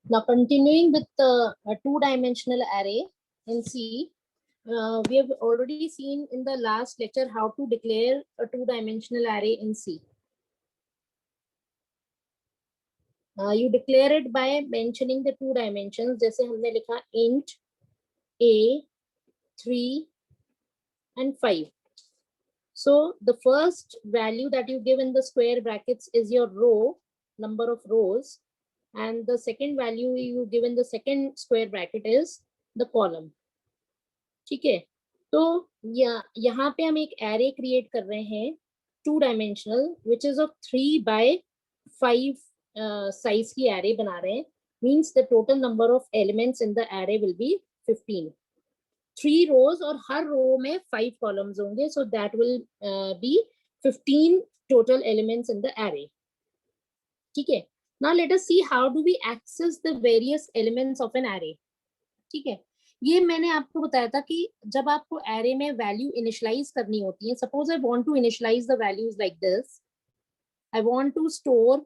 Now continuing with a two-dimensional array in C, we have already seen in the last lecture how to declare a two-dimensional array in C. You declare it by mentioning the two dimensions. जैसे हमने लिखा int a 3 and 5. So the first value that you give in the square brackets is your row, number of rows, and the second value you give in the second square bracket is the column. ठीक है, तो यहाँ पे हम एक array create कर रहे हैं two dimensional which is of 3 by 5 size की array बना रहे हैं, means the total number of elements in the array will be 15. 3 rows और हर row में 5 columns होंगे, so that will be 15 total elements in the array. ठीक है, now let us see how do we access the various elements of an array. ठीक है, ये मैंने आपको बताया था कि जब आपको array में value initialize करनी होती है, suppose I want to initialize the values like this. I want to store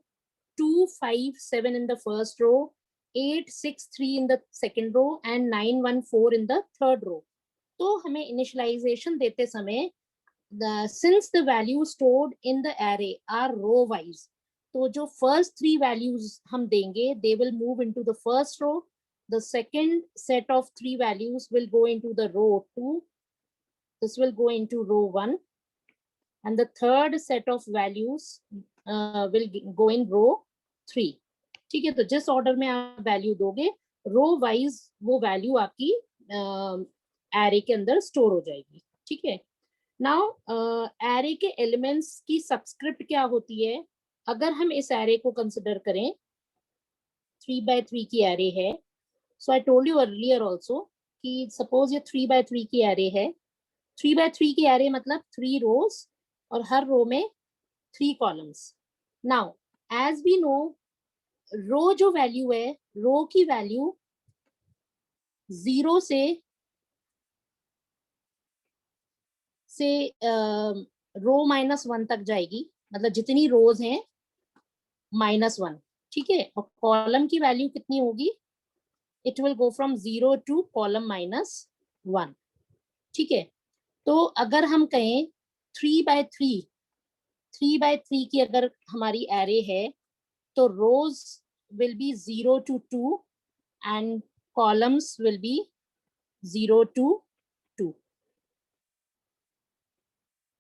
2, 5, 7 in the first row, 8, 6, 3 in the second row and 9, 1, 4 in the third row. तो हमें initialization देते समय since the values stored in the array are row wise, तो जो first 3 values हम देंगे, they will move into the first row. The second set of 3 values will go into the row 2. This will go into row 1. And the third set of values will go in row 3. ठीक है, तो जिस order में आप value दोगे row wise वो value आपकी array के अंदर स्टोर हो जाएगी. ठीक है, नाउ एरे के एलिमेंट्स की सबस्क्रिप्ट क्या होती है. अगर हम इस एरे को कंसिडर करें 3 by 3 की एरे है, so I told you earlier also कि सपोज ये 3 by 3 की एरे है. 3 by 3 की एरे मतलब 3 रोज और हर रो में 3 columns. Now as we know row जो वैल्यू है, रो की वैल्यू 0 से रो -1 तक जाएगी, मतलब जितनी रोज हैं -1. ठीक है, और कॉलम की वैल्यू कितनी होगी, it will go from 0 to column -1. ठीक है, तो अगर हम कहें 3 by 3 की अगर हमारी एरे है तो rows will be 0 to 2 and columns will be 0 to 2.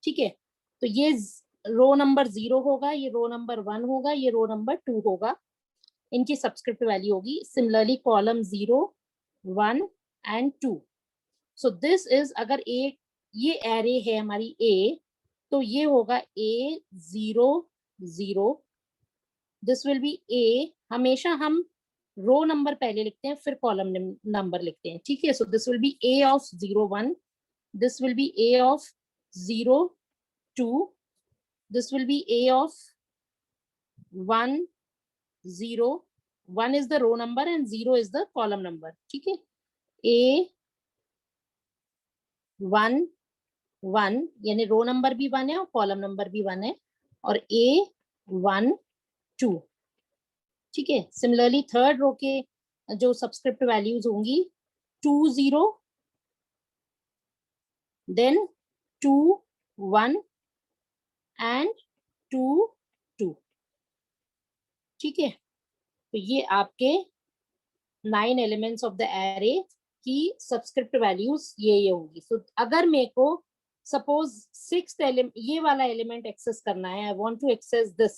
ठीक है, तो ये रो नंबर 0 होगा, ये रो नंबर 1 होगा, ये रो नंबर 2 होगा, इनकी सबस्क्रिप्ट वैल्यू होगी. Similarly column 0, 1 and 2. So this is, अगर ये एरे है हमारी A, तो ये होगा A 0 0. This will be A. हमेशा हम रो नंबर पहले लिखते हैं फिर कॉलम नंबर लिखते हैं. ठीक है, सो this will be A of 0 1. This will be A of 0 2. This will be A of 1 0. 1 is the row number and 0 is the column number. ठीक है, A 1 1 यानी रो नंबर भी 1 है और कॉलम नंबर भी 1 है, और A 1 2. ठीक है, सिमिलरली थर्ड रो के जो सबस्क्रिप्ट वैल्यूज होंगी 2 0, देन 2 1 एंड 2 2. ठीक है, तो ये आपके 9 एलिमेंट्स ऑफ द एरे की सबस्क्रिप्ट वैल्यूज ये होंगी. सो अगर मेरे को सपोज 6th एलिमेंट, ये वाला एलिमेंट एक्सेस करना है, I want to access this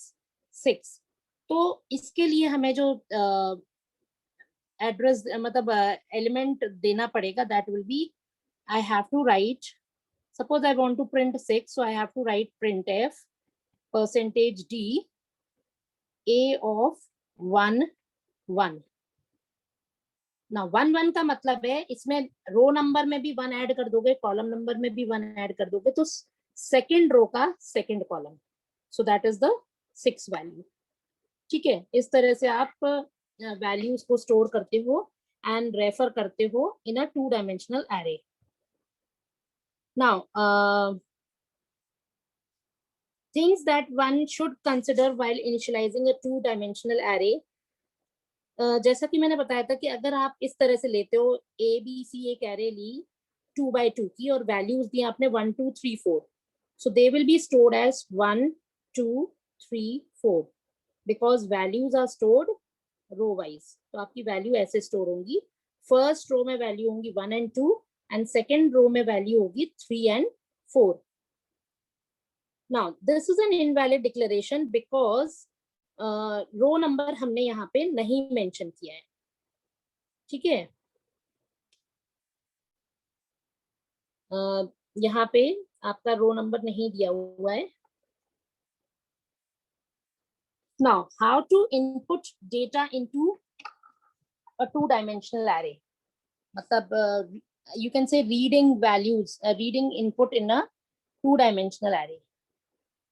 6, तो इसके लिए हमें जो एड्रेस मतलब एलिमेंट देना पड़ेगा, that will be, I have to write, suppose I want to print 6, so I have to write printf %d A of 1 1. ना 1 1 का मतलब है इसमें रो नंबर में भी 1 ऐड कर दोगे, कॉलम नंबर में भी 1 ऐड कर दोगे, तो सेकंड रो का second column, so that is the 6 value. ठीक है, इस तरह से आप वैल्यूज को स्टोर करते हो एंड रेफर करते हो इन अ 2 dimensional array. Now things that one should consider while initializing a two-dimensional array. जैसा कि मैंने बताया था कि अगर आप इस तरह से लेते हो ए बी सी एक एरे ली 2x2 की और वैल्यूज दी आपने 1 2 3 4, so they will be stored as 1 2 3 4 because values are stored row wise. तो आपकी वैल्यू ऐसे स्टोर होंगी. फर्स्ट रो में वैल्यू होंगी 1 and 2 एंड सेकेंड रो में वैल्यू होगी 3 and 4. Now this is an invalid declaration because row number हमने यहाँ पे नहीं मेंशन किया है. ठीक है, यहाँ पे आपका रो नंबर नहीं दिया हुआ है. Now how to input data into a two-dimensional array. मतलब you can say reading values, reading input in a two-dimensional array.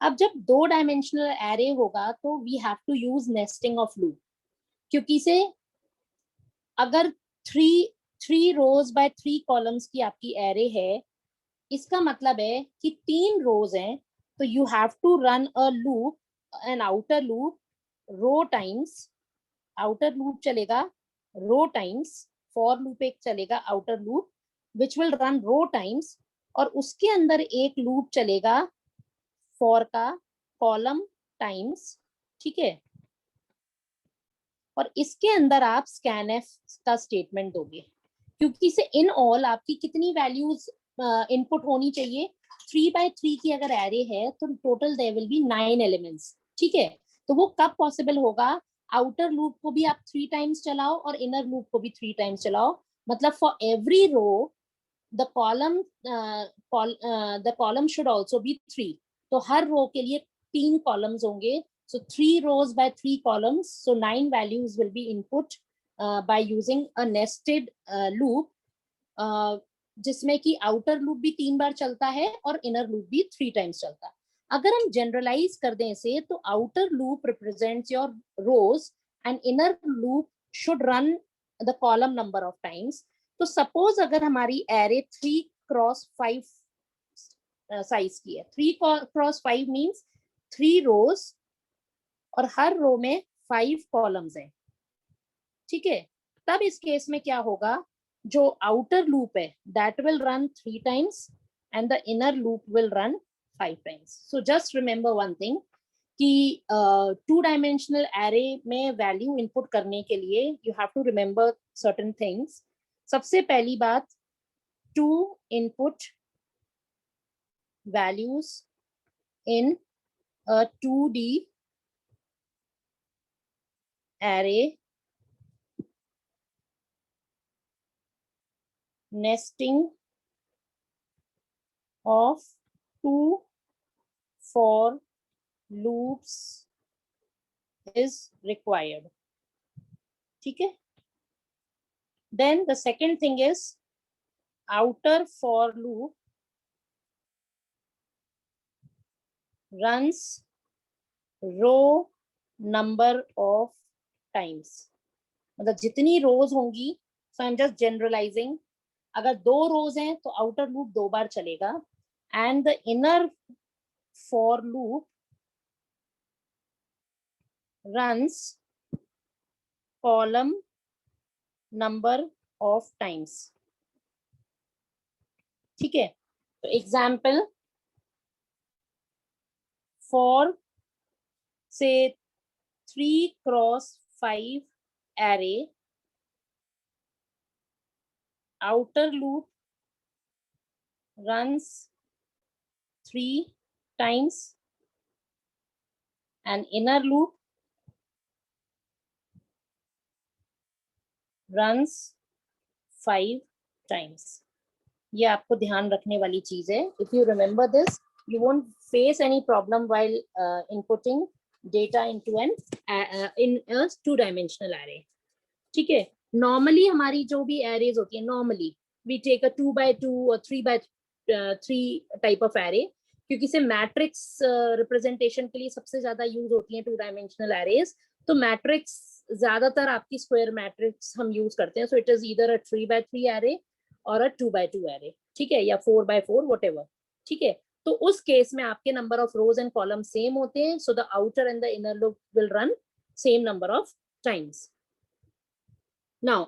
अब जब दो डायमेंशनल एरे होगा तो we have to use nesting of loop, क्योंकि से अगर थ्री रोज बाय 3 कॉलम्स की आपकी एरे है, इसका मतलब है कि 3 रोज हैं, तो you have to run a loop, an outer loop, row times, outer loop चलेगा रो टाइम्स, फॉर लूप एक चलेगा outer loop which will run row times, और उसके अंदर एक लूप चलेगा फॉर का कॉलम टाइम्स. ठीक है, और इसके अंदर आप स्कैनएफ का स्टेटमेंट दोगे, क्योंकि से इन ऑल आपकी कितनी वैल्यूज इनपुट होनी चाहिए. 3x3 की अगर एरे है तो total there will be 9 elements. ठीक है, तो वो कब पॉसिबल होगा, आउटर लूप को भी आप 3 टाइम्स चलाओ और इनर लूप को भी 3 टाइम्स चलाओ. मतलब for every row the column should also be 3. तो हर रो के लिए 3 कॉलम्स होंगे. So 3 rows by 3 columns, so 9 values will be input by using a nested loop, जिसमें कि आउटर लूप भी 3 बार चलता है और इनर लूप भी 3 टाइम्स चलता है. अगर हम जनरलाइज कर दें इसे, तो outer loop represents your rows and inner loop should run the column number of times. तो सपोज अगर हमारी एरे 3x5 साइज की है, 3x5 मीन्स 3 रोज और हर रो में 5 कॉलम्स हैं. ठीक है, तब इस केस में क्या होगा, जो आउटर लूप है that will run 3 times and the inner loop will run 5 times. So just remember one thing कि 2 डायमेंशनल एरे में वैल्यू इनपुट करने के लिए you have to remember certain things. सबसे पहली बात, to input values in 2D array nesting of 2 for loops is required. ठीक है, then the second thing is outer for loop runs row number of times. मतलब जितनी रोज होंगी, so I'm just generalizing, अगर 2 रोज हैं तो आउटर लूप 2 बार चलेगा and the inner for loop runs column number of times. ठीक है, तो एग्जाम्पल फॉर से 3x5 array, outer loop runs 3 times and inner loop runs 5 times. ये आपको ध्यान रखने वाली चीज है. If you remember this, you won't face any problem while inputting data into in a 2-dimensional array. ठीक है, नॉर्मली हमारी जो भी एरेज होती है, normally we take a 2x2 और 3x3 टाइप ऑफ एरे, क्योंकि से मैट्रिक्स रिप्रेजेंटेशन के लिए सबसे ज्यादा यूज होती है 2-डायमेंशनल एरेज. तो मैट्रिक्स ज्यादातर आपकी स्क्वायर मैट्रिक्स हम यूज करते हैं. So it is either a 3x3 array और अ 2x2 एरे. ठीक है, या 4x4 व्हाटएवर. ठीक है, तो उस केस में आपके number of rows and column same होते हैं, so the outer and the inner loop will run same number of times. Now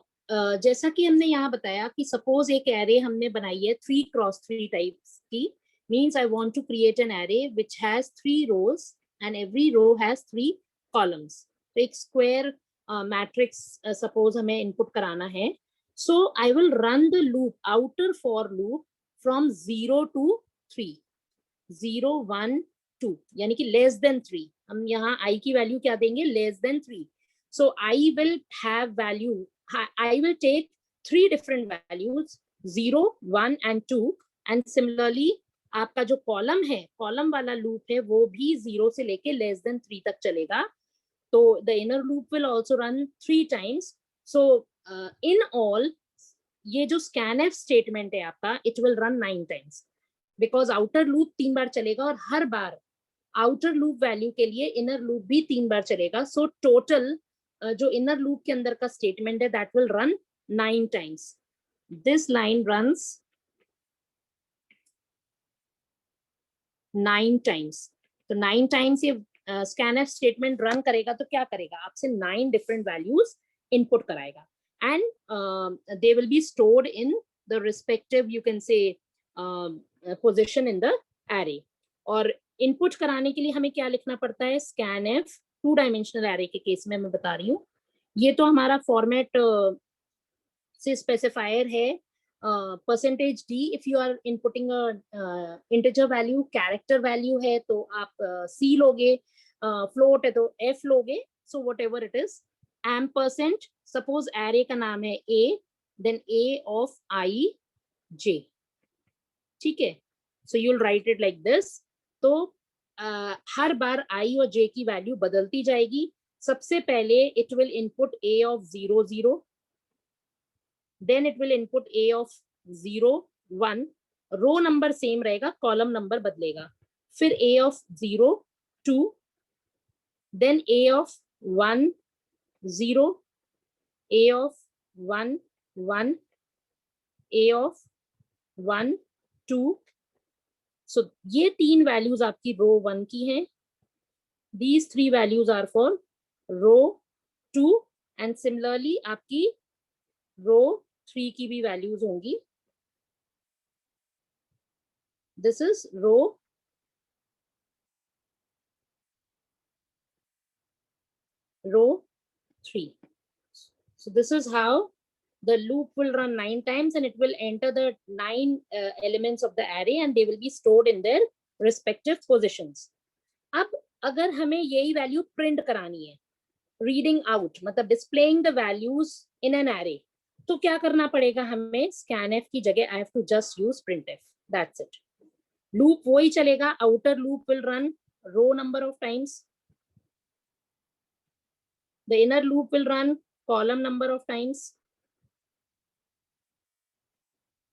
जैसा कि हमने यहाँ बताया कि सपोज एक एरे हमने बनाई है 3x3 टाइप्स की, means I want to create an array which has 3 rows and every row has 3 columns. तो एक स्क्वायर मैट्रिक्स सपोज हमें इनपुट कराना है. So I will run the loop, outer for loop from 0 to 3, 0 1 2, यानी कि less than 3. हम यहाँ i की वैल्यू क्या देंगे, less than 3. So I will have value, I will take 3 different values 0 1 and 2, and similarly आपका जो कॉलम है, कॉलम वाला लूप है वो भी 0 से लेके लेस देन 3 तक चलेगा. तो the inner loop will also run 3 times. So in all ये जो scanf statement है आपका, it will run 9 times because outer loop 3 बार चलेगा और हर बार आउटर लूप वैल्यू के लिए इनर लूप भी 3 बार चलेगा. सो टोटल जो इनर लूप के अंदर का स्टेटमेंट है that will run 9 times. This line runs 9 times. तो 9 टाइम्स ये स्कैनफ स्टेटमेंट रन करेगा तो क्या करेगा, आपसे 9 डिफरेंट वैल्यूज इनपुट कराएगा and they will be stored in the respective you can से पोजीशन इन द एरे. और इनपुट कराने के लिए हमें क्या लिखना पड़ता है, scanf 2 डायमेंशनल एरे के केस में मैं बता रही हूँ. ये तो हमारा फॉर्मेट से स्पेसिफायर है %d. If you are inputting integer value, character value है तो आप c लोगे, फ्लोट है तो f लोगे. So whatever it is. %, Suppose array का नाम है a, then a of I j. ठीक है, so you will write it like this. तो हर बार i और j की वैल्यू बदलती जाएगी. सबसे पहले it will input a of 0 0, then it will input a of 0 1. Row number same रहेगा, कॉलम नंबर बदलेगा. फिर a of 0 2, then a of 1 0, a of 1 1, a of 1 2. So ये 3 वैल्यूज आपकी रो 1 की हैं. These 3 values are for row 2 and similarly आपकी row 3 की भी values होंगी. This is row 3. So this is how the loop will run 9 times and it will enter the 9 elements of the array and they will be stored in their respective positions. अब अगर हमें यही value print करानी है, reading out मतलब displaying the values in an array, तो क्या करना पड़ेगा हमें, scanf की जगह I have to just use printf. That's it. Loop वही चलेगा, outer loop will run row number of times, the inner loop will run column number of times,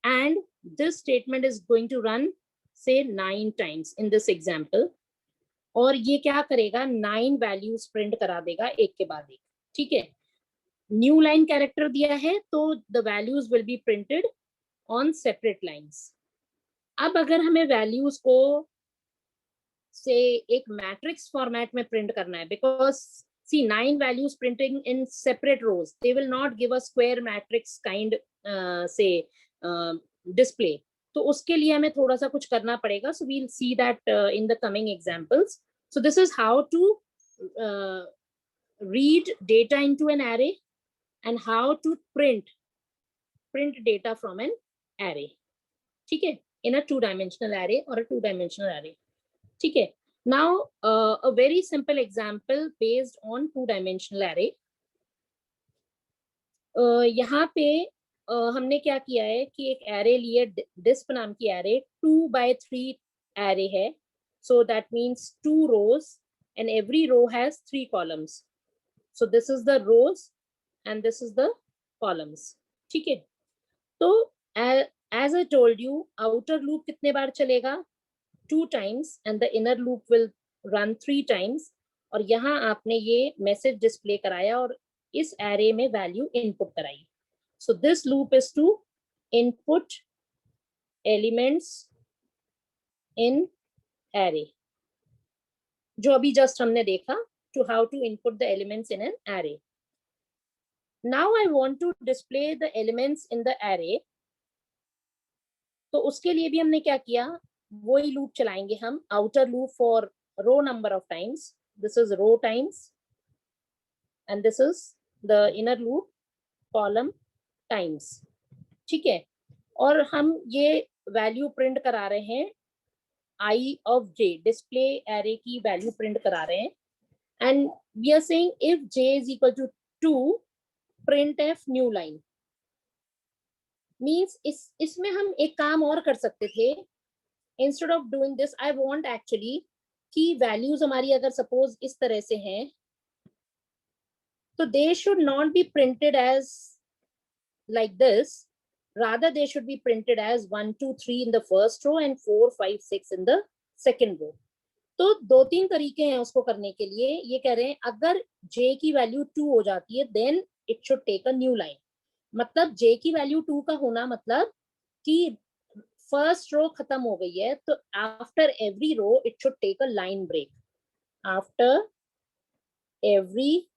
and this statement is going to run say 9 times in this example. और ये क्या करेगा, 9 values print करा देगा एक के बाद एक. ठीक है, न्यू लाइन कैरेक्टर दिया है तो the values will be printed on separate lines. अब अगर हमें वैल्यूज को से एक मैट्रिक्स फॉर्मेट में प्रिंट करना है, because see 9 values printing in separate rows, they will not give a square matrix kind say display. तो उसके लिए हमें थोड़ा सा कुछ करना पड़ेगा. So we'll see that in the coming examples. So this is how to read data into an array and how to print data from an array. ठीक है, in a 2-dimensional array or a 2-dimensional array. ठीक है. Now a very simple example based on 2-dimensional array. यहाँ पे हमने क्या किया है कि एक एरे लिए, डिस्प नाम की एरे 2x3 एरे है. So that means 2 rows and every row has 3 columns. So this is the rows and this is the columns. ठीक है, तो as I told you, outer loop कितने बार चलेगा, 2 times and the inner loop will run 3 times. और यहाँ आपने ये message display कराया और इस एरे में वैल्यू इनपुट कराई. So this loop is to input elements in array, जो अभी जस्ट हमने देखा, to how to input the elements in an array. Now I want to display the elements in the array. तो उसके लिए भी हमने क्या किया, वही लूप चलाएंगे हम, outer loop for row number of times. This is row times and this is the inner loop column times. ठीक है, और हम ये वैल्यू प्रिंट करा रहे हैं I of j, display array की वैल्यू प्रिंट करा रहे हैं. And we are saying if j is equal to 2, printf new line. Means इसमें हम एक काम और कर सकते थे. Instead of doing this, I want actually कि वैल्यूज हमारी अगर सपोज इस तरह से हैं, तो they should not be printed as like this, rather they should be printed as 1 2 3 in the first row and 4 5 6 in the second row. तो दो तीन तरीके हैं उसको करने के लिए. ये कह रहे हैं अगर j की वैल्यू 2 हो जाती है then it should take a new line. मतलब j की वैल्यू 2 का होना मतलब कि फर्स्ट रो खत्म हो गई है, तो after every row it should take a line break. After every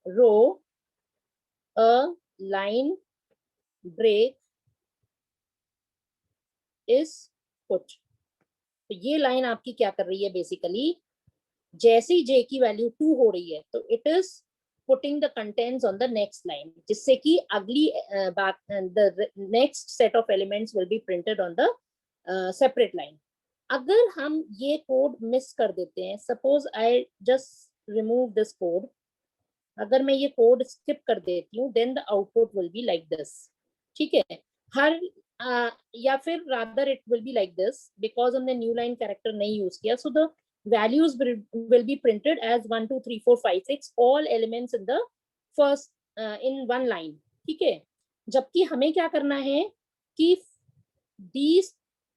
row a line break is put. तो ये लाइन आपकी क्या कर रही है, बेसिकली जैसे ही j की वैल्यू 2 हो रही है तो it is putting the contents on the next line, जिससे कि अगली the next set of elements will be printed on the separate line. अगर हम ये कोड मिस कर देते हैं, suppose I just remove this code, अगर मैं ये कोड स्किप कर देती हूँ then the output will be like this. ठीक है, हर या फिर rather it will be like this, because हमने न्यू लाइन कैरेक्टर नहीं यूज किया. So the values will be printed as 1 2 3 4 5 6 all elements in the first in one line. ठीक है, जबकि हमें क्या करना है कि these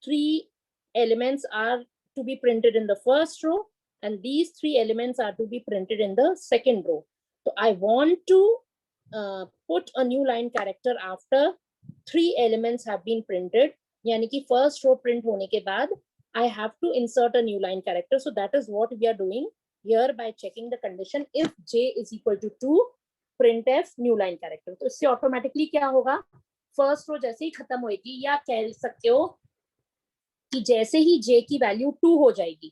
3 elements are to be printed in the first row and these 3 elements are to be printed in the second row. So I want to put a new line character after 3 elements have been printed. यानी कि first row print होने के बाद I have to insert a new line character. So that is what we are doing here by checking the condition if j is equal to 2, printf new line character. तो इससे automatically क्या होगा, first row जैसे ही खत्म होगी, या कह सकते हो कि जैसे ही j की वैल्यू 2 हो जाएगी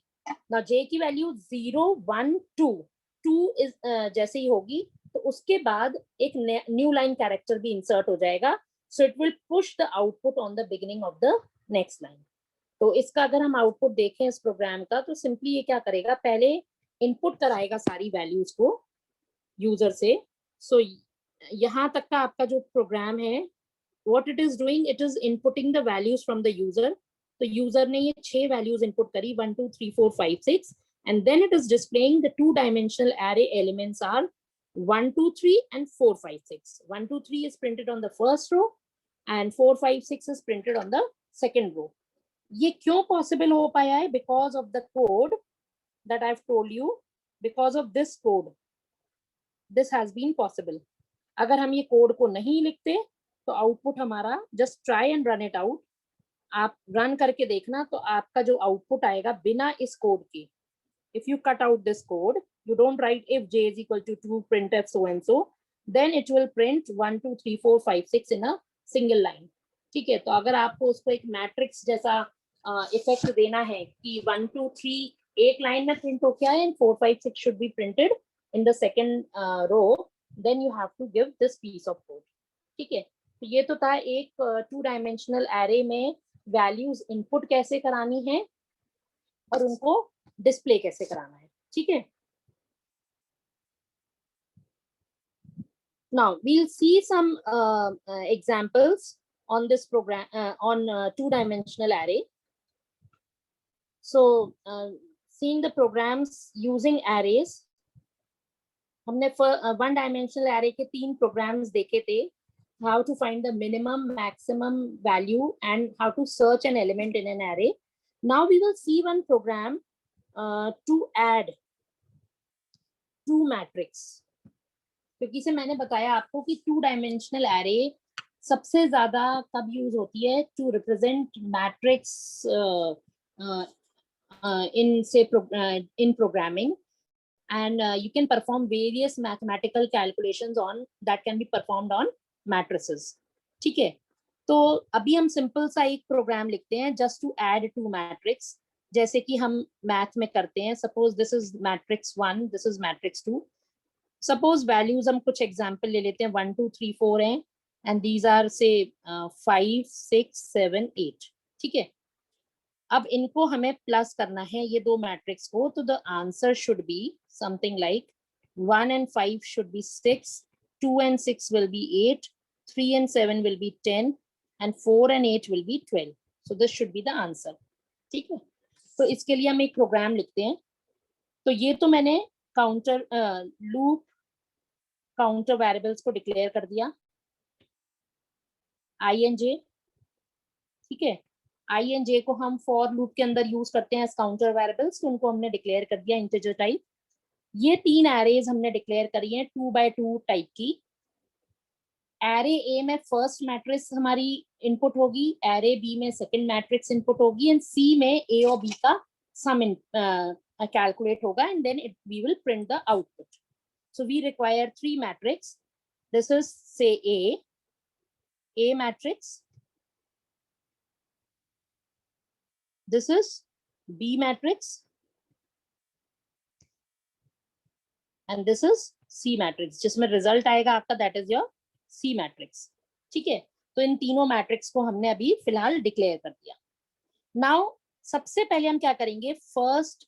ना, j की वैल्यू 0 1 2 इज जैसे ही होगी तो उसके बाद एक न्यू लाइन कैरेक्टर भी इंसर्ट हो जाएगा. So it will push the output on the beginning of the next line. तो इसका अगर हम आउटपुट देखें इस प्रोग्राम का, तो सिंपली ये क्या करेगा, पहले इनपुट कराएगा सारी वैल्यूज को यूजर से. सो यहाँ तक का आपका जो प्रोग्राम है, what it is doing, it is inputting the values from the user. तो यूजर ने ये 6 वैल्यूज इनपुट करी, 1 2 3 4 5 6, and then it is displaying the 2-dimensional array elements are 1 2 3 and 4 5 6. 1 2 3 is printed on the first row and 4 5 6 is printed on the second row. ये क्यों possible हो पाया है? Because of the code that I have told you, because of this code this has been possible. अगर हम ये code को नहीं लिखते तो आउटपुट हमारा, just try and run it out, आप रन करके देखना तो आपका जो आउटपुट आएगा बिना इस कोड के, if you cut out this code, you don't write if j is equal to 2 printf so and so, then it will print 1 2 3 4 5 6 in a single line. ठीक है, तो अगर आपको उसको एक मैट्रिक्स जैसा इफेक्ट देना है कि 1 2 3 एक लाइन में प्रिंट हो क्या है and 4 5 6 should be printed in the second row, then you have to give this piece of code. ठीक है, तो ये तो था एक 2-dimensional array में वैल्यूज इनपुट कैसे करानी है और उनको डिस्प्ले कैसे कराना है. ठीक है, now we'll see some examples on this program on 2-dimensional array. So seeing the programs using arrays, हमने 1-dimensional array के 3 programs देखे थे, how to find the minimum maximum value and how to search an element in an array. Now we will see one program to add 2 matrix. क्योंकि से मैंने बताया आपको कि 2-dimensional array सबसे ज्यादा कब यूज होती है, to represent matrix in say in programming, and you can perform various mathematical calculations on that can be performed on matrices. ठीक है, तो अभी हम सिंपल सा एक प्रोग्राम लिखते हैं just to add two matrix, जैसे कि हम मैथ में करते हैं. Suppose this is matrix 1, this is matrix 2. Suppose values हम कुछ एग्जांपल ले लेते हैं, 1 2 3 4 हैं, एंड दीज आर से 5 6 7 8. ठीक है, अब इनको हमें प्लस करना है ये दो मैट्रिक्स को, तो the answer should be something like 1 and 5 should be 6, 2 and 6 will be 8, 3 and 7 will be 10, and 4 and 8 will be 12. So this should be the answer. ठीक है, तो इसके लिए हम एक प्रोग्राम लिखते हैं. तो ये तो मैंने काउंटर लूप काउंटर वेरिएबल्स को डिक्लेयर कर दिया, आई एन जे. ठीक है, आई एन जे को हम फॉर लूप के अंदर यूज करते हैं एज काउंटर वेरिएबल्स, तो उनको हमने डिक्लेयर कर दिया इंटीजर टाइप. ये 3 एरेज हमने डिक्लेयर करी हैं 2 by 2 टाइप की. एरे ए में फर्स्ट मैट्रिक्स हमारी इनपुट होगी, एरे बी में सेकंड मैट्रिक्स इनपुट होगी, एंड सी में ए और बी का सम कैलकुलेट होगा, and then we will print the output. So we require 3 matrix. This is say A matrix, this is B matrix, and this is C matrix, जिसमें result आएगा आपका, that is your C matrix. ठीक है, तो इन तीनों matrix को हमने अभी फिलहाल डिक्लेयर कर दिया. नाउ सबसे पहले हम क्या करेंगे, फर्स्ट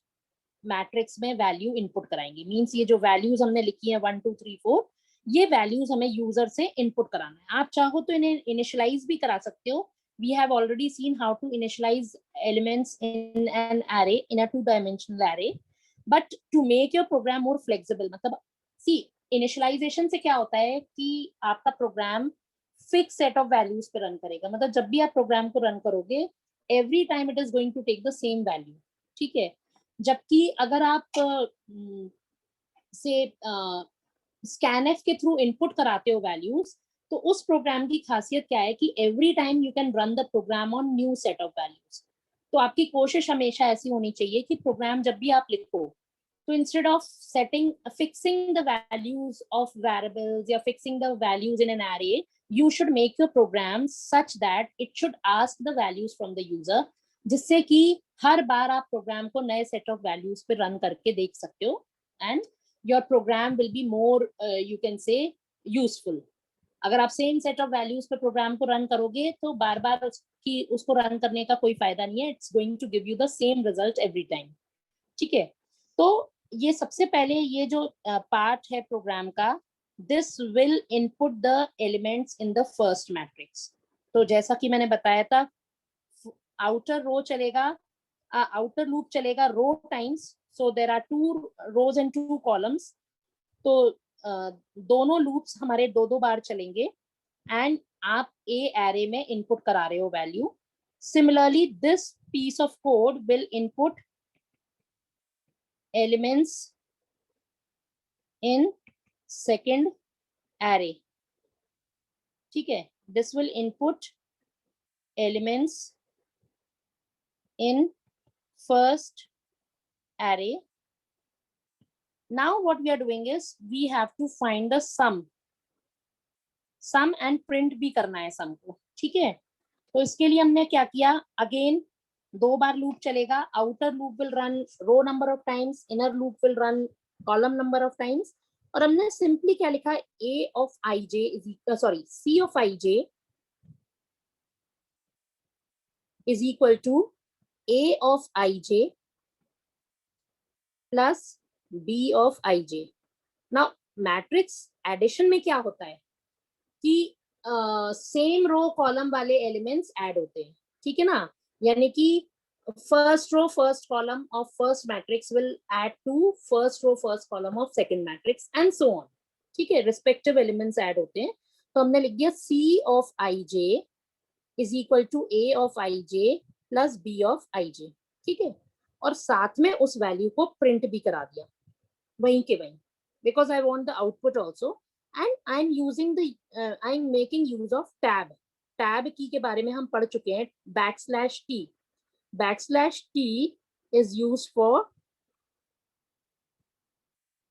मैट्रिक्स में वैल्यू इनपुट कराएंगे. मींस ये जो वैल्यूज हमने लिखी है 1 2 3 4, ये वैल्यूज हमें यूजर से इनपुट कराना है. आप चाहो तो इन्हें इनिशियलाइज भी करा सकते हो. We have already seen how to initialize elements in an array, in a 2-dimensional array. But to make your program more flexible, मतलब see initialization से क्या होता है कि आपका program fix set of values पे रन करेगा. मतलब जब भी आप प्रोग्राम को रन करोगे, every time it is going to take the same value. ठीक है, जबकि अगर आप से स्कैनएफ के थ्रू इनपुट कराते हो वैल्यूज, तो उस प्रोग्राम की खासियत क्या है कि every time you can run the program on new set of values. तो आपकी कोशिश हमेशा ऐसी होनी चाहिए कि प्रोग्राम जब भी आप लिखो, तो instead of fixing the values of variables या fixing the values in an array, you should make your program such that it should ask the values from the user, जिससे कि हर बार आप प्रोग्राम को नए सेट ऑफ वैल्यूज पे run करके देख सकते हो, and your program will be more you can say useful. अगर आप सेम सेट ऑफ वैल्यूज पे प्रोग्राम को रन करोगे, तो बार बार उसको रन करने का कोई फायदा नहीं है. It's going to give you the same result every time. ठीक है, तो ये सबसे पहले ये जो पार्ट है प्रोग्राम का, this will input the elements in the first matrix. तो जैसा कि मैंने बताया था, आउटर रो चलेगा, आउटर लूप चलेगा row times. So there are 2 rows and 2 columns. तो दोनों लूप्स हमारे 2 बार चलेंगे, एंड आप ए एरे में इनपुट करा रहे हो value. Similarly this piece of code will input elements in second array. ठीक है, this will input elements in first array. Now what we are doing is we have to find the sum and print भी करना है sum को. ठीक है, तो इसके लिए हमने क्या किया, अगेन 2 बार लूप चलेगा. Outer loop will run row number of times, inner loop will run column number of times. और हमने सिंपली क्या लिखा, a of ij is equal, c of ij is equal to a of ij plus b of ij. Now matrix addition में क्या होता है कि same row column वाले एलिमेंट्स ऐड होते हैं. ठीक है ना, यानी कि first row first column of first matrix will add to first row first column of second matrix and so on. ठीक है, रिस्पेक्टिव एलिमेंट्स ऐड होते हैं. तो हमने लिख दिया c of ij is equal to a of ij plus b of ij. ठीक है, और साथ में उस वैल्यू को प्रिंट भी करा दिया वहीं के वहीं, because I want the output also. And I am using the I am making use of tab की के बारे में हम पढ़ चुके हैं. Backslash T is used for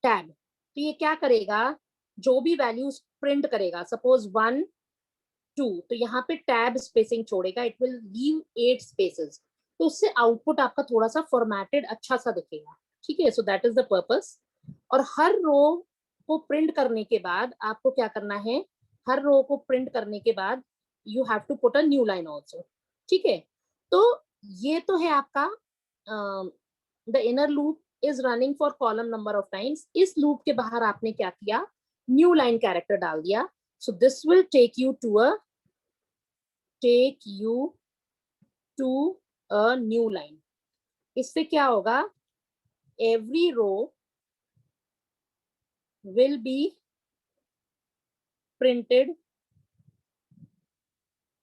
tab. तो ये क्या करेगा, जो भी वैल्यूज प्रिंट करेगा, सपोज 1 2, तो यहाँ पे टैब स्पेसिंग छोड़ेगा, इट विल लीव 8 स्पेसेस, तो उससे आउटपुट आपका थोड़ा सा फॉर्मेटेड अच्छा सा दिखेगा, ठीक है. So that is the purpose. और हर रो को प्रिंट करने के बाद आपको क्या करना है, हर रो को प्रिंट करने के बाद you have to put a new line also, ठीक है. तो ये तो है आपका the inner loop is running for column number of times. इस लूप के बाहर आपने क्या किया, न्यू लाइन कैरेक्टर डाल दिया. So this will take you to a new line. इससे क्या होगा, every row will be printed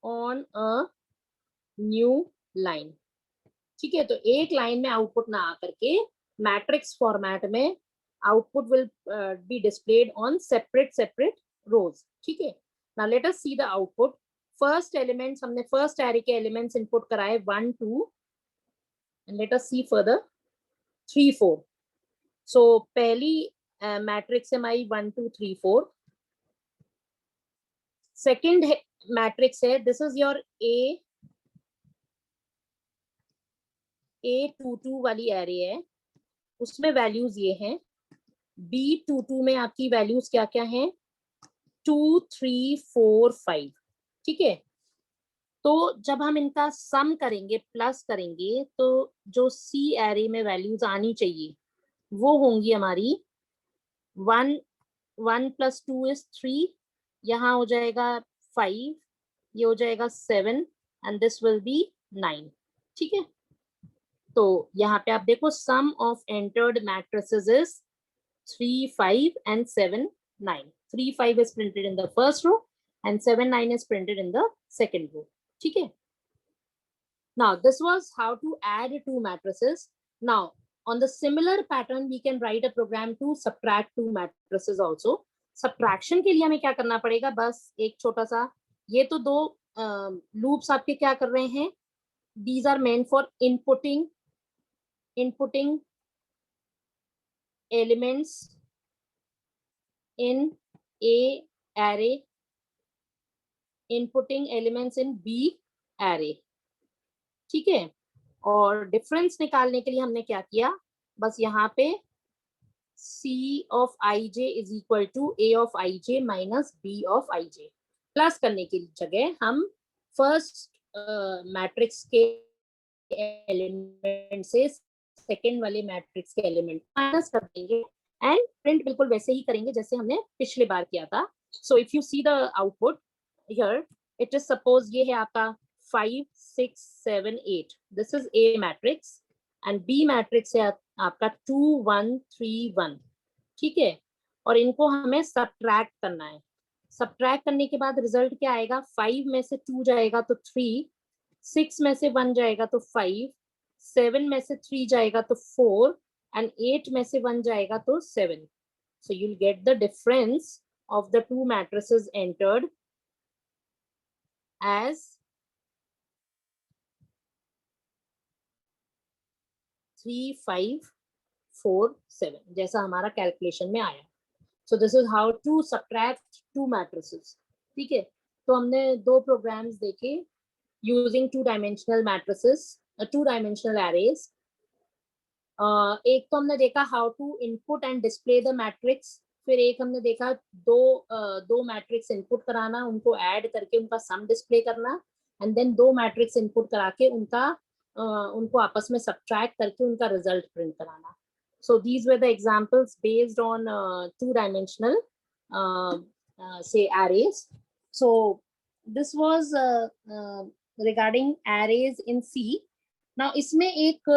on a new line. ठीक है. तो एक लाइन में आउटपुट ना आकर के मैट्रिक्स फॉर्मेट में output will be displayed on separate rows, ठीक है. Now let us see the output. First elements, हमने फर्स्ट एरे के एलिमेंट्स इनपुट कराए 1 2 and let us see further 3 4. सो पहली मैट्रिक्स है हमारी 1 2 3 4. सेकेंड मैट्रिक्स है, दिस इज योर A22 वाली एरे है, उसमें वैल्यूज ये हैं. B22 में आपकी वैल्यूज क्या क्या हैं, 2 3 4 5, ठीक है. तो जब हम इनका सम करेंगे, प्लस करेंगे, तो जो C एरे में वैल्यूज आनी चाहिए वो होंगी हमारी 1 1 + 2 = 3, यहाँ हो जाएगा 5, ये हो जाएगा 7 एंड दिस विल बी 9, ठीक है. तो यहाँ पे आप देखो, sum of entered matrices is 3 5 and 7 9. 3 5 is printed in the first row and 7 9 is printed in the second row, ठीक है. Now this was how to add two matrices. Now on the similar pattern we can write a program to subtract two matrices also. Subtraction के लिए हमें क्या करना पड़ेगा, बस एक छोटा सा, ये तो दो लूप्स आपके क्या कर रहे हैं, these are meant for inputting elements in A array, inputting elements in B array, ठीक है. और डिफरेंस निकालने के लिए हमने क्या किया, बस यहाँ पे C of ij is equal to A of ij minus B of ij. Plus करने की जगह हम फर्स्ट मैट्रिक्स के एलिमेंट से सेकेंड वाले मैट्रिक्स के एलिमेंट माइनस कर देंगे एंड प्रिंट बिल्कुल वैसे ही करेंगे जैसे हमने पिछले बार किया था. So if you see the output here, it is suppose ये है आपका 5 6 7 8, this is A matrix and B matrix है आपका 2 1 3 1, ठीक है. और इनको हमें सब्ट्रैक्ट करना है. सब्ट्रैक्ट करने के बाद रिजल्ट क्या आएगा, 5 में से 2 जाएगा तो 3, 6 में से 1 जाएगा तो 5, 7 में से 3 जाएगा तो 4 एंड 8 में से 1 जाएगा तो 7. So you'll get the difference of the two matrices entered as 3 5 4 7, जैसा हमारा कैलकुलेशन में आया. So this is how to subtract two matrices, ठीक है. तो हमने दो प्रोग्राम्स देखे using two dimensional matrices, two dimensional arrays. एक तो हमने देखा how to input and display the matrix, फिर एक हमने देखा दो मैट्रिक्स इनपुट कराना, उनको ऐड करके उनका सम डिस्प्ले करना, एंड देन दो मैट्रिक्स इनपुट करा के उनको आपस में सब्ट्रैक्ट करके उनका रिजल्ट प्रिंट कराना. So these were the examples based on two-dimensional say arrays. So this was regarding arrays in C. Now इसमें एक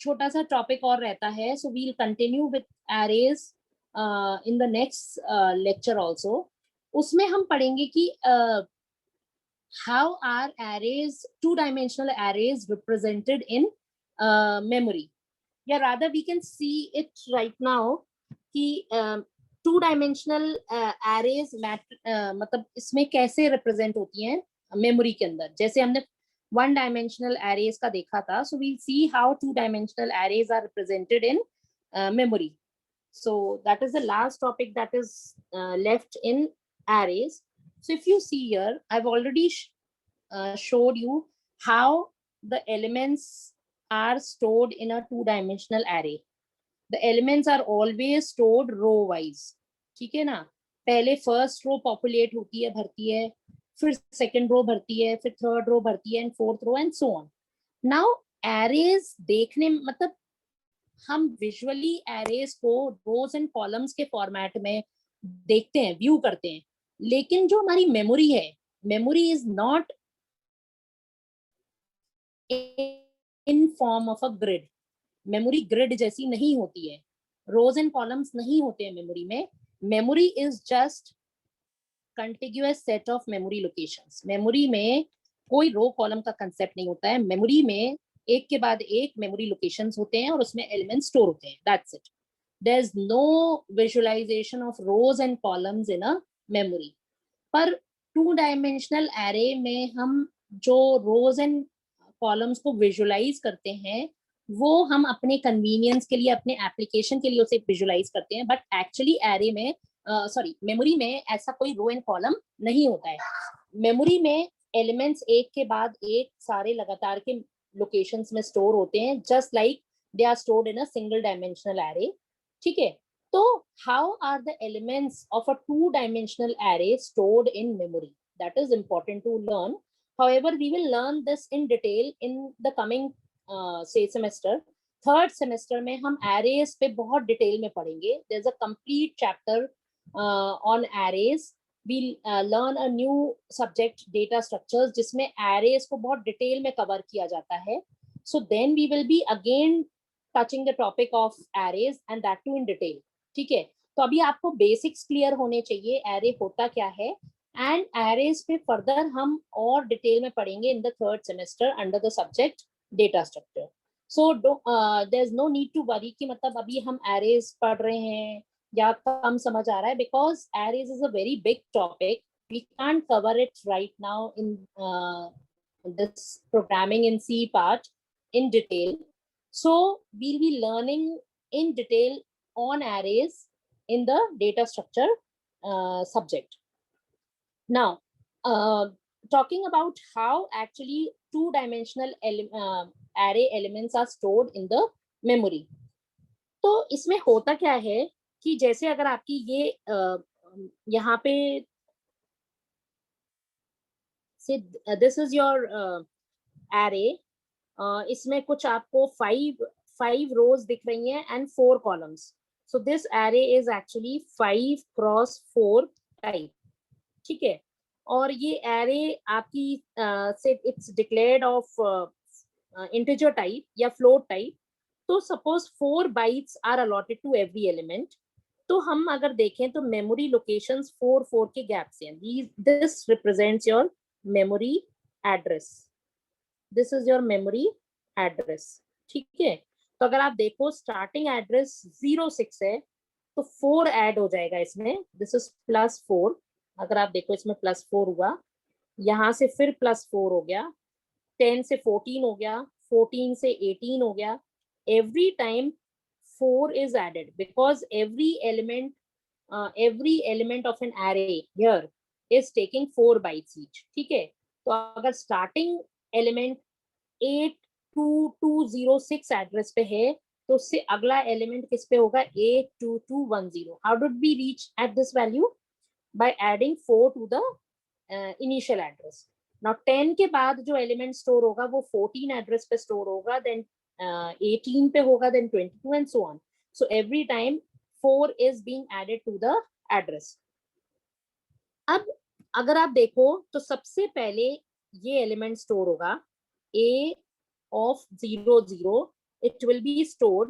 छोटा सा टॉपिक और रहता है, so we'll continue with arrays in the next lecture also. उसमें हम पढ़ेंगे कि how are arrays, two-dimensional arrays represented in memory. या rather we can see it right now कि टू डायमेंशनल arrays मतलब इसमें कैसे रिप्रेजेंट होती हैं मेमोरी के अंदर. जैसे हमने वन डायमेंशनल एरेज का देखा था. So we'll see how two dimensional arrays are represented in memory. So that is the last topic that is left in arrays. So if you see here, I've already showed you how the elements are stored in a two-dimensional array. The elements are always stored row wise. ठीक है ना. पहले first row populate होती है, भरती है, फिर second row भरती है, फिर थर्ड रो भरती है, and fourth row, and so on. Now arrays देखने मतलब हम विजुअली एरेज को रोज एंड कॉलम्स के फॉर्मेट में देखते हैं, व्यू करते हैं, लेकिन जो हमारी मेमोरी है, memory is not in form of a grid. Memory grid जैसी नहीं होती है, रोज एंड कॉलम्स नहीं होते हैं मेमोरी में. Memory is just contiguous set of memory locations. Memory में कोई रो कॉलम का कंसेप्ट नहीं होता है. मेमोरी में एक के बाद एक मेमोरी लोकेशंस होते हैं और उसमें एलिमेंट्स स्टोर होते हैं. That's it. There is no visualization of rows and columns in a memory. पर टू डायमेंशनल एरे में हम जो रोज एंड कॉलम्स को विजुअलाइज करते हैं वो हम अपने कन्वीनियंस के लिए, अपने एप्लीकेशन के लिए उसे विजुअलाइज करते हैं. बट एक्चुअली एरे में मेमोरी में ऐसा कोई रो एंड कॉलम नहीं होता है. मेमोरी में एलिमेंट्स एक के बाद एक सारे लगातार के लोकेशंस में स्टोर होते हैं, just like they are stored in a single dimensional array. ठीक है. तो how are the elements of a two dimensional array stored in memory? That is important to learn. However, we will learn this in detail in the coming say semester. Third semester में हम arrays पे बहुत detail में पढ़ेंगे. There is a complete chapter on arrays. We learn a new subject data structures जिसमें arrays को बहुत detail में कवर किया जाता है. So then we will be again touching the topic of arrays and that too in detail. ठीक है. तो अभी आपको बेसिक्स क्लियर होने चाहिए, एरे होता क्या है, एंड एरेज पे फर्दर हम और डिटेल में पढ़ेंगे in the third semester under the subject data structure. So there is no need to worry कि मतलब अभी हम एरेज पढ़ रहे हैं या कम समझ आ रहा है, because arrays is a very big topic. We can't cover it right now in this programming in C part in detail. So we'll be learning in detail on arrays in the data structure subject. Now, talking about how actually two-dimensional array elements are stored in the memory. तो इसमें होता क्या है कि जैसे अगर आपकी ये यहाँ पे से this is your array. इसमें कुछ आपको फाइव रोज दिख रही हैं and 4 columns. So this array is actually 5 cross 4 type. ठीक है. और ये एरे आपकी say it's declared of integer type या फ्लोट टाइप. तो suppose 4 bytes are allotted to every element. तो हम अगर देखें तो मेमोरी लोकेशंस 4 के गैप से हैं. This represents your memory address. This is your memory address. ठीक है. तो अगर आप देखो स्टार्टिंग एड्रेस 06 है तो 4 ऐड हो जाएगा इसमें. This is +4. अगर आप देखो इसमें +4 हुआ, यहाँ से फिर +4 हो गया, 10 से 14 हो गया, 14 से 18 हो गया. Every time 4 is added because every element of an array here is taking 4 bytes each. ठीक है. तो अगर स्टार्टिंग एलिमेंट 82206 एड्रेस पे है तो उससे अगला एलिमेंट किस पे होगा? 82210. How did we reach at this value? By adding 4 to the initial address. Now 10 के बाद जो एलिमेंट स्टोर होगा वो 14 एड्रेस पे स्टोर होगा, देन 18 पे होगा, then 22 and so on. So every time 4 is being added to the address. अब अगर आप देखो तो सबसे पहले ये एलिमेंट स्टोर होगा A of 00. It will be stored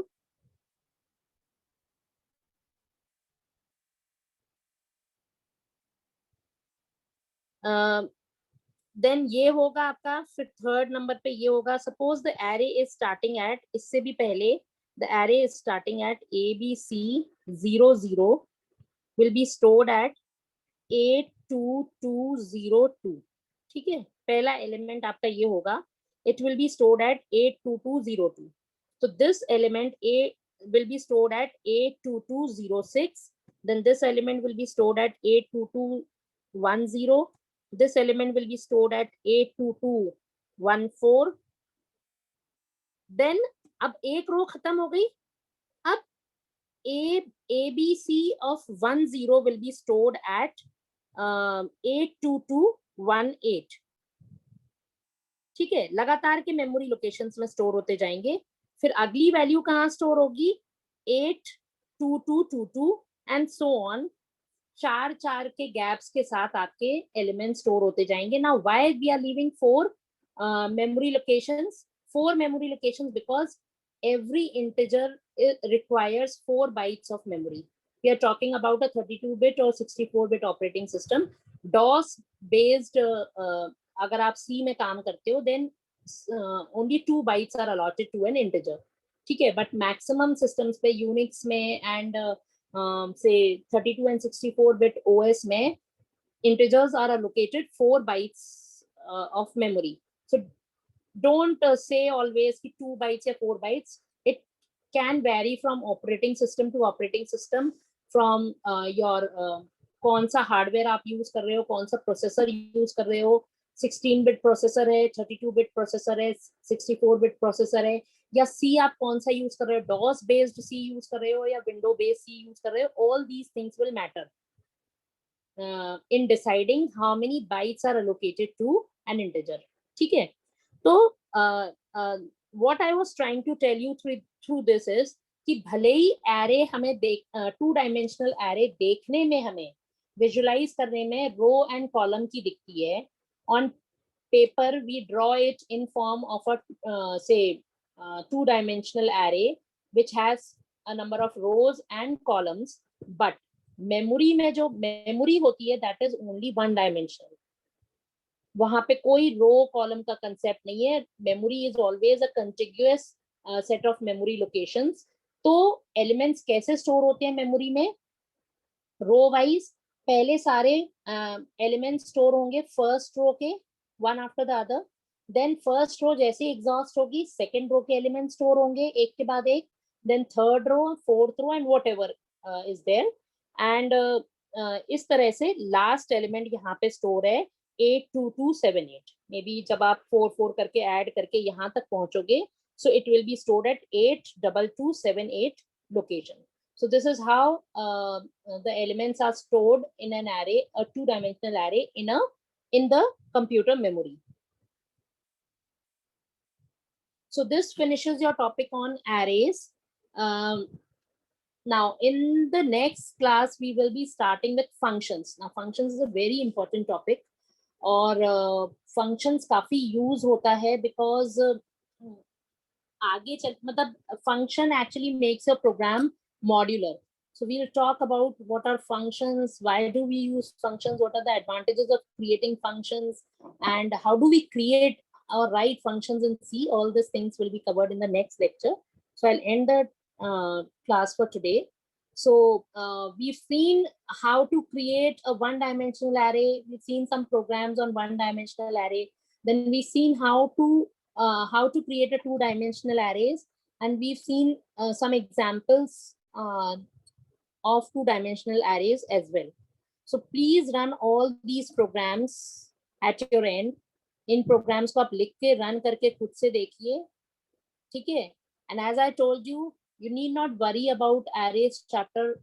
then ये होगा आपका. फिर थर्ड नंबर पे ये होगा. Suppose the array is starting at, इससे भी पहले the array is starting at ABC00 will be stored at 82202. ठीक है. पहला एलिमेंट आपका ये होगा. it will be stored at 82202. So this element A will be stored at 82206. Then this element will be stored at 82210. This element will be stored at 82214. Then अब एक रो खत्म हो गई. अब ABC of 10 will be stored at 82218. ठीक है, लगातार के मेमोरी लोकेशंस में स्टोर होते जाएंगे. फिर अगली वैल्यू कहाँ स्टोर होगी? 82222 एंड सो ऑन. 4 के गैप्स के साथ आपके एलिमेंट स्टोर होते जाएंगे. Now why we are leaving 4 memory locations? 4 memory locations because every integer requires 4 bytes of memory. We are talking about a 32-bit or 64-bit operating system. DOS based अगर आप C में काम करते हो then only 2 bytes are allotted to an integer. ठीक है, but maximum systems पे Unix में and say 32 and 64-bit OS में integers are allocated 4 bytes of memory. So don't say always 2 bytes or 4 bytes. It can vary from operating system to operating system, from your कौन सा hardware आप use कर रहे हो, कौन सा processor use कर रहे हो. 16-bit प्रोसेसर है, 32-bit प्रोसेसर है, 64-bit प्रोसेसर है, या सी आप कौन सा यूज कर रहे हो, डॉस बेस्ड सी यूज कर रहे हो या विंडो बेस्ड सी यूज कर रहे हो. All these things will matter in deciding how many bytes are allocated to an integer. ठीक है, तो what I was trying to tell you through this is कि भले ही array हमें 2-dimensional array देखने में, हमें visualize करने में रो एंड कॉलम की दिखती है. on paper we draw it in form of a say 2-dimensional array which has a number of rows and columns, but memory में जो मेमोरी होती है दैट इज ओनली 1 डायमेंशनल. वहां पे कोई रो कॉलम का कंसेप्ट नहीं है. Memory is always a contiguous set of memory locations. तो एलिमेंट्स कैसे स्टोर होते हैं मेमोरी में? रो वाइज पहले सारे एलिमेंट्स स्टोर होंगे फर्स्ट रो के, one after the other. Then first row जैसे एग्जॉस्ट होगी, सेकेंड रो के एलिमेंट स्टोर होंगे एक के बाद एक. Then third row, fourth row and whatever is there. And इस तरह से लास्ट एलिमेंट यहाँ पे स्टोर है 82278. मे बी जब आप 4 करके ऐड करके यहाँ तक पहुंचोगे, so it will be stored at 82278 location. So this is how the elements are stored in an array, a 2-dimensional array in the computer memory. So this finishes your topic on arrays. Now in the next class we will be starting with functions. Now functions is a very important topic, और functions काफी use होता है because आगे चल मतलब function actually makes a program modular. So we'll talk about what are functions, why do we use functions, what are the advantages of creating functions, and how do we create or write functions in C. All these things will be covered in the next lecture. So I'll end the class for today. So we've seen how to create a 1-dimensional array. We've seen some programs on 1-dimensional array. Then we've seen how to create a 2-dimensional arrays, and we've seen some examples of 2-dimensional arrays as well. So please run all these programs at your end. In programs को आप लिख के run करके खुद से देखिए, ठीक है? And as I told you, you need not worry about arrays chapter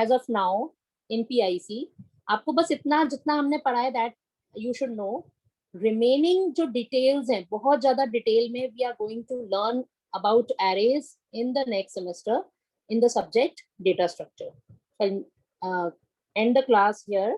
as of now in PIC. आपको बस इतना जितना हमने पढ़ा है that you should know. Remaining जो details हैं, बहुत ज़्यादा detail में we are going to learn about arrays in the next semester in the subject data structure. I'll end the class here.